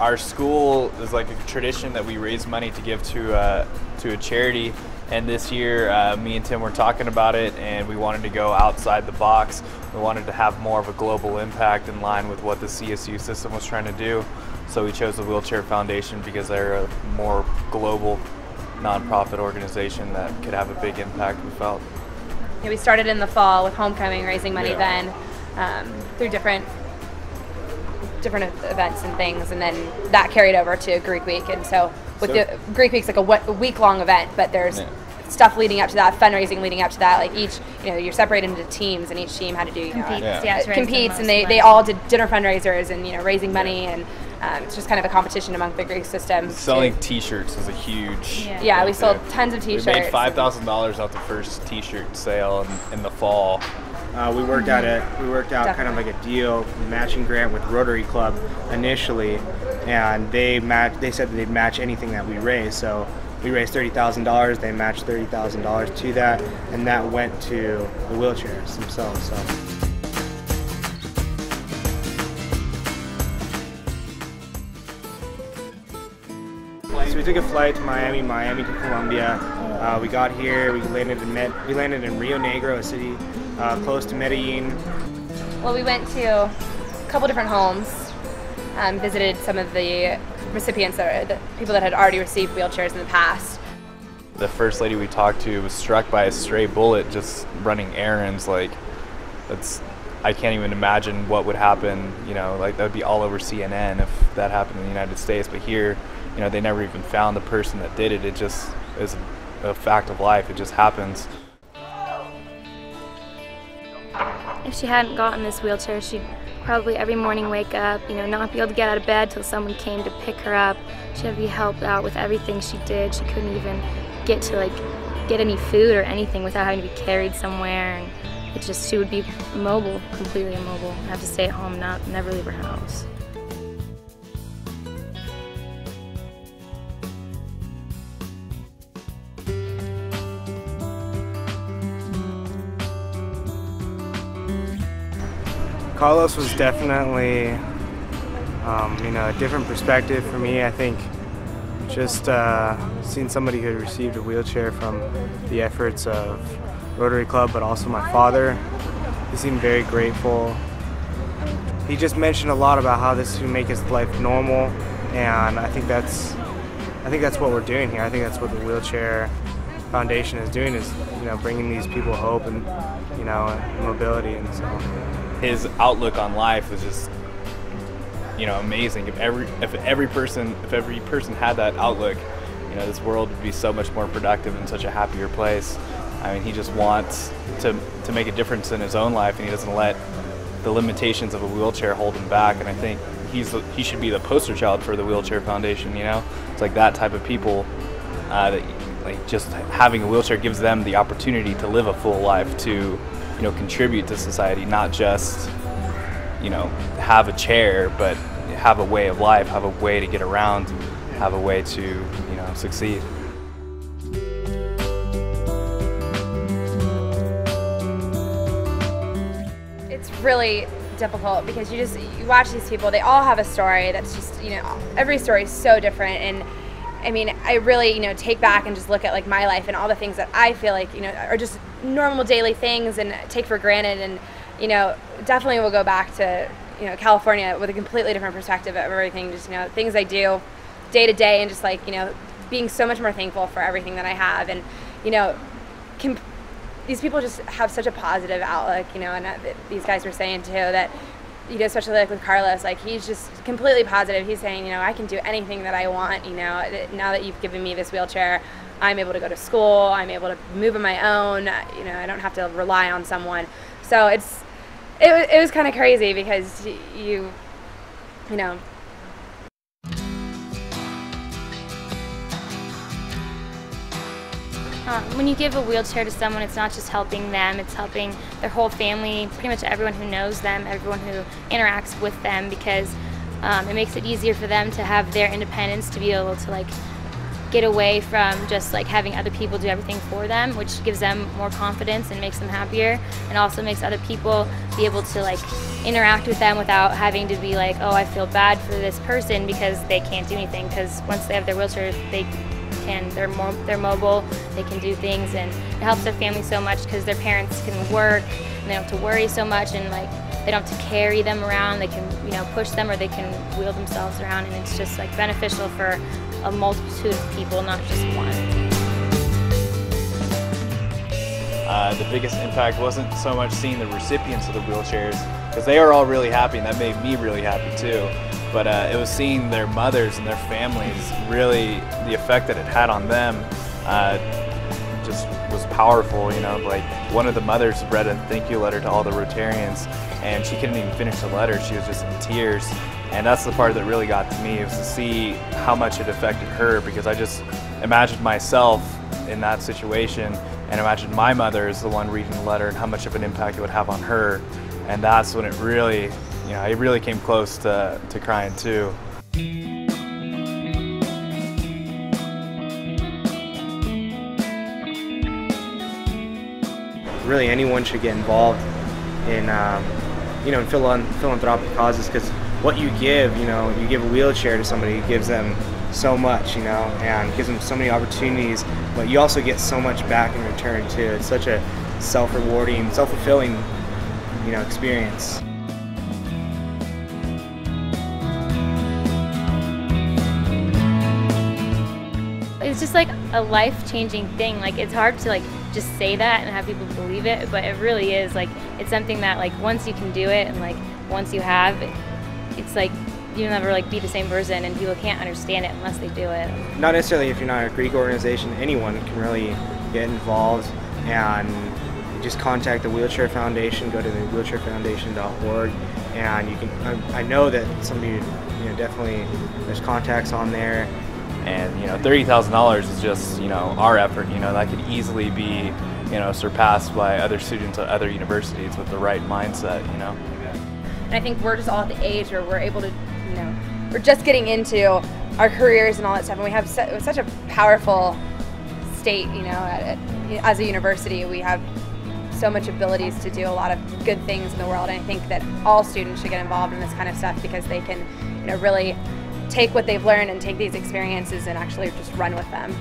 our school is like a tradition that we raise money to give to a charity. And this year, me and Tim were talking about it, and we wanted to go outside the box. We wanted to have more of a global impact in line with what the CSU system was trying to do. So we chose the Wheelchair Foundation because they're a more global nonprofit organization that could have a big impact, we felt. Yeah, we started in the fall with homecoming, raising money then through different events and things, and then that carried over to Greek Week. And so the Greek Week's like a week-long event, but there's stuff leading up to that, fundraising leading up to that. Like each, you're separated into teams, and each team had to do, competes, and they all did dinner fundraisers and raising money, and it's just kind of a competition among the Greek system. Selling T-shirts was a huge. Yeah, we sold tons of T-shirts. We made $5,000 off the first T-shirt sale in the fall. We worked out kind of like a deal, matching grant with Rotary Club initially, and they said that they'd match anything that we raised. So we raised $30,000. They matched $30,000 to that, and that went to the wheelchairs themselves. So we took a flight to Miami to Colombia. We got here. We landed in Rio Negro, a city close to Medellin. Well, we went to a couple different homes, visited some of the recipients, the people that had already received wheelchairs in the past. The first lady we talked to was struck by a stray bullet just running errands. Like, I can't even imagine what would happen. Like that would be all over CNN if that happened in the United States. But here, they never even found the person that did it. It just is a fact of life. It just happens. If she hadn't gotten this wheelchair, she'd probably every morning wake up, not be able to get out of bed till someone came to pick her up. She had to be helped out with everything she did. She couldn't even get to get any food or anything without having to be carried somewhere. And she would be immobile, completely immobile. Have to stay at home, never leave her house. Carlos was definitely, a different perspective for me. I think just seeing somebody who had received a wheelchair from the efforts of Rotary Club, but also my father, he seemed very grateful. He just mentioned a lot about how this would make his life normal, and I think that's what we're doing here. I think that's what the Wheelchair Foundation is doing, is bringing these people hope and mobility. And so his outlook on life was just amazing. If every person had that outlook, this world would be so much more productive and such a happier place. I mean, he just wants to make a difference in his own life, and he doesn't let the limitations of a wheelchair hold him back. And I think he should be the poster child for the Wheelchair Foundation. It's like that type of people that just having a wheelchair gives them the opportunity to live a full life, to contribute to society, not just have a chair, but have a way of life, have a way to get around, have a way to succeed. It's really difficult because you watch these people. They all have a story that's just every story is so different. And I mean, I really take back and just look at my life and all the things that I feel like are just normal daily things and take for granted. And definitely will go back to California with a completely different perspective of everything. Just things I do day to day, and just being so much more thankful for everything that I have. And these people just have such a positive outlook. And these guys were saying too that especially with Carlos, he's just completely positive. He's saying, I can do anything that I want. Now that you've given me this wheelchair, I'm able to go to school. I'm able to move on my own. I don't have to rely on someone. So it was kind of crazy because When you give a wheelchair to someone, it's not just helping them, it's helping their whole family, pretty much everyone who knows them, everyone who interacts with them, because it makes it easier for them to have their independence, to be able to get away from just like having other people do everything for them, which gives them more confidence and makes them happier, and also makes other people be able to like interact with them without having to be like, oh, I feel bad for this person because they can't do anything, because once they have their wheelchair, they're mobile, they can do things, and it helps their family so much because their parents can work and they don't have to worry so much, and like they don't have to carry them around. They can, you know, push them, or they can wheel themselves around, and it's just like beneficial for a multitude of people, not just one. The biggest impact wasn't so much seeing the recipients of the wheelchairs, because they are all really happy, and that made me really happy too. But it was seeing their mothers and their families, really the effect that it had on them just was powerful. You know, like one of the mothers read a thank you letter to all the Rotarians, and she couldn't even finish the letter. She was just in tears. And that's the part that really got to me, was to see how much it affected her, because I just imagined myself in that situation and imagined my mother as the one reading the letter and how much of an impact it would have on her. And that's when it really, you know, it really came close to crying too. Really, anyone should get involved in, you know, in philanthropic causes, because what you give, you know, you give a wheelchair to somebody, it gives them so much, you know, and gives them so many opportunities, but you also get so much back in return too. It's such a self-rewarding, self-fulfilling, you know, experience. It's just like a life-changing thing. Like, it's hard to like just say that and have people believe it, but it really is. Like, it's something that like once you can do it, and like once you have it, it's like you'll never like be the same person, and people can't understand it unless they do it. Not necessarily if you're not a Greek organization, anyone can really get involved, and just contact the Wheelchair Foundation, go to the wheelchairfoundation.org, and you can, I know that somebody, you know, definitely there's contacts on there. And, you know, $30,000 is just, you know, our effort. You know, that could easily be, you know, surpassed by other students at other universities with the right mindset, you know. And I think we're just all at the age where we're able to, you know, we're just getting into our careers and all that stuff, and we have such a powerful state, you know, as a university. We have so much abilities to do a lot of good things in the world, and I think that all students should get involved in this kind of stuff, because they can, you know, really take what they've learned and take these experiences and actually just run with them.